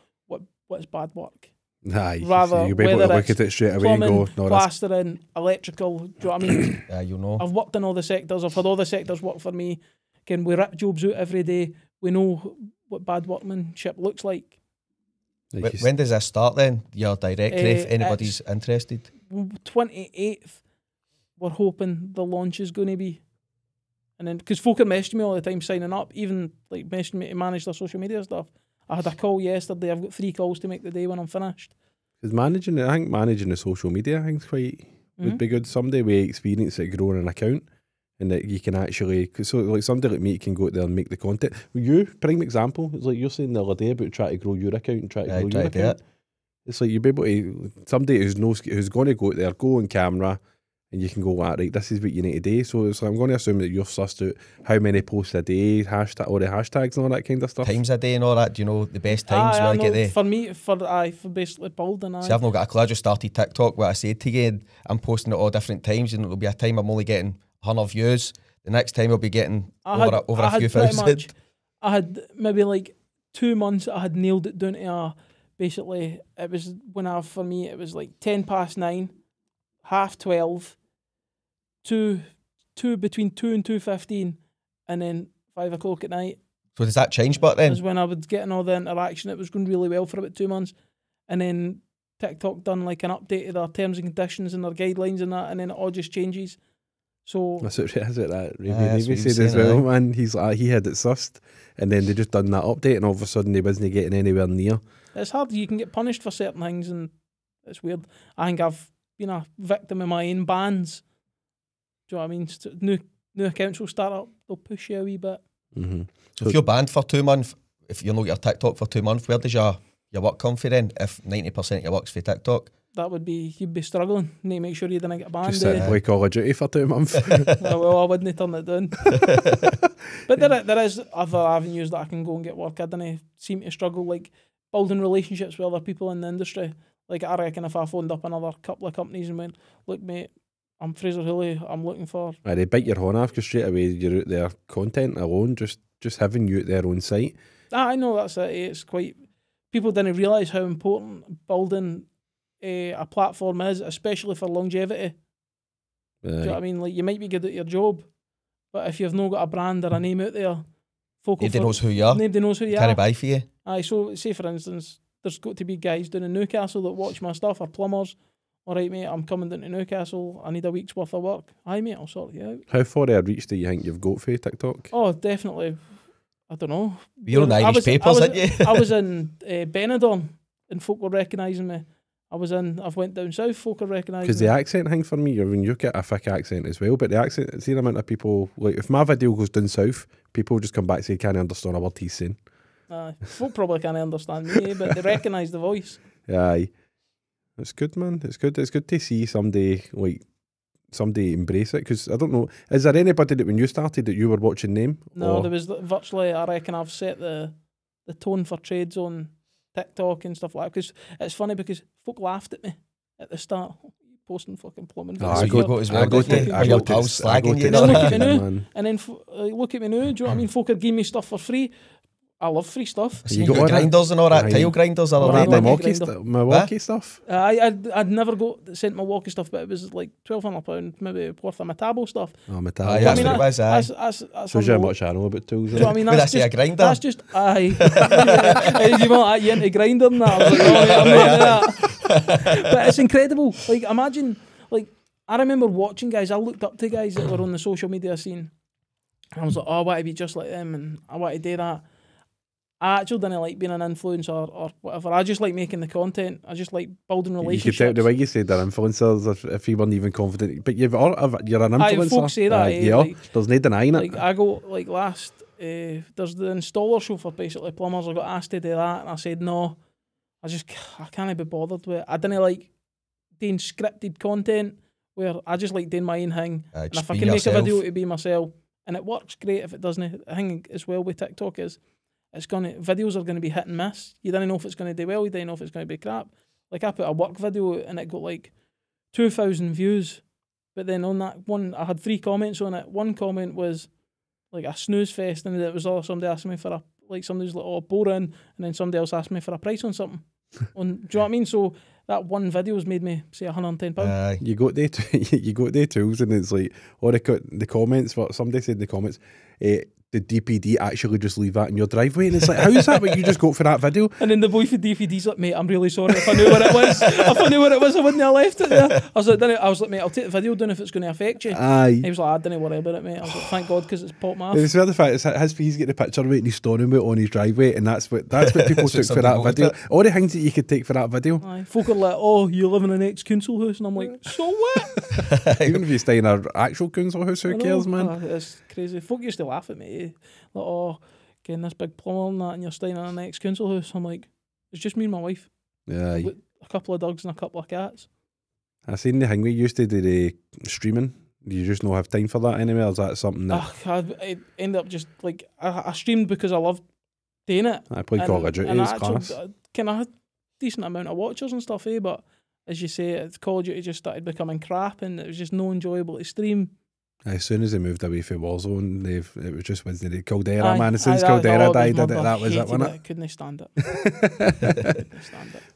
what's bad work. Aye, Rather, so you'll be able to whether look at it straight away and plumbing, go, no, that's plastering, electrical. Do you know what I mean? Yeah, you know. I've worked in all the sectors. I've had all the sectors work for me. Again, we rip jobs out every day. We know what bad workmanship looks like. When does this start then? Your directory, if anybody's interested. 28th, we're hoping the launch is going to be. And then, because folk are messaging me all the time signing up, even like messaging me to manage their social media stuff. I had a call yesterday. I've got 3 calls to make the day when I'm finished. Because I think managing the social media, I think would be good. Somebody with experience at growing an account, and that you can actually, so like somebody like me can go out there and make the content. You, prime example, it's like you're saying the other day about trying to grow your account and trying to grow your account. It's like you'll be able to, somebody who's going to go out there, go on camera, and you can go, right, this is what you need to do. So I'm going to assume that you've sussed out how many posts a day, all the hashtags and all that kind of stuff. Times a day and all that. Do you know the best times when I get there? For me, for basically building. See, I've not got a clue. I just started TikTok. What I said to you, and I'm posting it all different times, and it'll be a time I'm only getting 100 views. The next time I'll be getting over a few thousand. I had maybe like 2 months. I had nailed it down to basically. It was for me it was like 9:10, 12:30, between 2 and 2:15, and then 5 o'clock at night. So does that change? But then was when I was getting all the interaction. It was going really well for about 2 months, and then TikTok done like an update of their terms and conditions and their guidelines and that, and then it all just changes. So that's what that Ravi said as well, man. He's like, he had it sussed, and then they just done that update, and all of a sudden they wasn't getting anywhere near. It's hard. You can get punished for certain things, and it's weird. I think I've been a victim of my own bans. Do you know what I mean? New accounts will start up. They'll push you a wee bit. Mm-hmm. So if you're banned for 2 months, if you're not your TikTok for 2 months, where does your work come from then? If 90% of your work's for TikTok, that would be, you'd be struggling. You need to make sure you didn't get banned. Just sit and play Call of Duty for 2 months. Well, I wouldn't turn it down. But there is other avenues that I can go and get work. I don't seem to struggle, like building relationships with other people in the industry. Like, I reckon if I phoned up another couple of companies and went, look mate, I'm Fraser Hooley, I'm looking for... They bite your horn off because straight away you're out there. Content alone, just having you at their own site. I know that's it. It's quite... People didn't realise how important building a platform is, especially for longevity. Do you know what I mean? Like, you might be good at your job, but if you've not got a brand or a name out there, nobody knows who you are. Nobody knows who you Can't are. buy for you. Aye, so say for instance, there's got to be guys down in Newcastle that watch my stuff, or plumbers. All right, mate, I'm coming down to Newcastle. I need a week's worth of work. Aye, mate, I'll sort you out. How far a reach do you think you've got for TikTok? Oh, definitely. I don't know. You're on the Irish papers, aren't you? I was in Benidorm, and folk were recognising me. I've went down south, folk are recognising me. Because the accent thing for me, I mean, you get a thick accent as well, but the accent, see the amount of people, like, if my video goes down south, people just come back and say, can't understand a word he's saying. Folk probably can't understand me, but they recognise the voice. Aye. It's good, man. It's good. It's good to see somebody embrace it, because I don't know, is there anybody that when you started that you were watching them? No, there was virtually, I reckon I've set the tone for trades on TikTok and stuff like that, because it's funny because folk laughed at me at the start, posting fucking plumbing. I go to slagging you. Then look at me now, and then look at me now. Do you know what I mean? Folk are giving me stuff for free. I love free stuff. You got grinders and all that, tile grinders and all that. Milwaukee stuff. I'd never sent Milwaukee stuff, but it was like £1,200 maybe worth of Metabo stuff. Oh, Metabo. That's what it was. Shows you how much I know about tools. Do you know what I mean? That's just a grinder. That's just you into grinder and that? I was like, oh, yeah, I'm not that. But it's incredible. Like, imagine, like, I remember watching guys. I looked up to guys that were on the social media scene, And I was like, oh, I want to be just like them, and I want to do that. I actually didn't like being an influencer or whatever. I just like making the content. I just like building relationships. You could tell the way you said they're influencers if you weren't even confident. But you're an influencer. Folk say that. Yeah, like, there's no denying it. Like I go like last. There's the installer show for basically plumbers. I got asked to do that, and I said no. I can't be bothered with it. I didn't like doing scripted content where I just like doing my own thing. And if I can make a video to be myself, and it works great. If it doesn't, the thing as well with TikTok is videos are gonna be hit and miss. You don't know if it's gonna do well. You don't know if it's gonna be crap. Like I put a work video and it got like 2,000 views, but then on that one I had 3 comments on it. One comment was like a snooze fest, and it was all somebody asked me for somebody's like, oh, boring, and then somebody else asked me for a price on something. Do you know what I mean? So that one video has made me say £110. You got the tools, and it's like all the comments. What somebody said in the comments, the DPD actually just leave that in your driveway, and it's like, how is that what you just got for that video? And then the boy for DPD's like, mate, I'm really sorry. If I knew what it was, I wouldn't have left it there. I was like, mate, I'll take the video down if it's going to affect you. Aye. He was like, I didn't worry about it, mate. I was like, thank God, because it's popped my off. It's the fact he's getting the picture of it and he's stoning it on his driveway, and that's what people took for that video. All the things that you could take for that video. Aye. Folk are like, oh, you live in an ex-council house, and I'm like, so what? Even if you stay in an actual council house, who cares, man? It's crazy. Folk used to laugh at me. Like, oh, getting this big plumber and that, and you're staying in an ex-council house. I'm like, it's just me and my wife. Yeah. With a couple of dogs and a couple of cats. I seen the thing we used to do the streaming. You just don't have time for that anymore. Is that something that I ended up just like I streamed because I loved doing it. I played Call of Duty, it's class. Kind of had a decent amount of watchers and stuff, but as you say, Call of Duty just started becoming crap, and it was just no enjoyable to stream. As soon as they moved away from Warzone, it was just wasn't it Caldera, man. As soon as Caldera died, that was it, wasn't it? I couldn't stand it.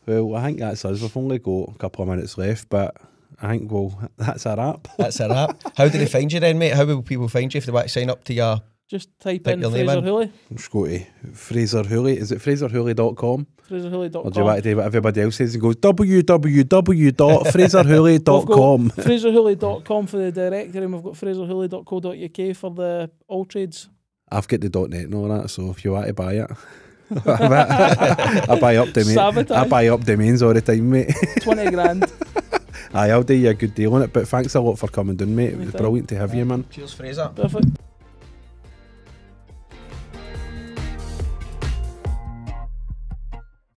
Well, I think that's us. We've only got a couple of minutes left, but I think, that's a wrap. That's a wrap. How do they find you then, mate? How will people find you if they want to sign up to your... Just type in Fraser Hooley. Just go to Fraser Hooley. Is it FraserHooley.com? FraserHooley.com. Or do you want to do what everybody else says and goes www.fraserhooley.com? FraserHooley.com for the directory, and we've got FraserHooley.co.uk for the all trades. I've got the .net and all that, so if you want to buy it, I buy up domains. I buy up domains all the time, mate. 20 grand. Aye, I'll do you a good deal on it. But thanks a lot for coming down, mate. It was brilliant to have you, man. Cheers, Fraser. Perfect.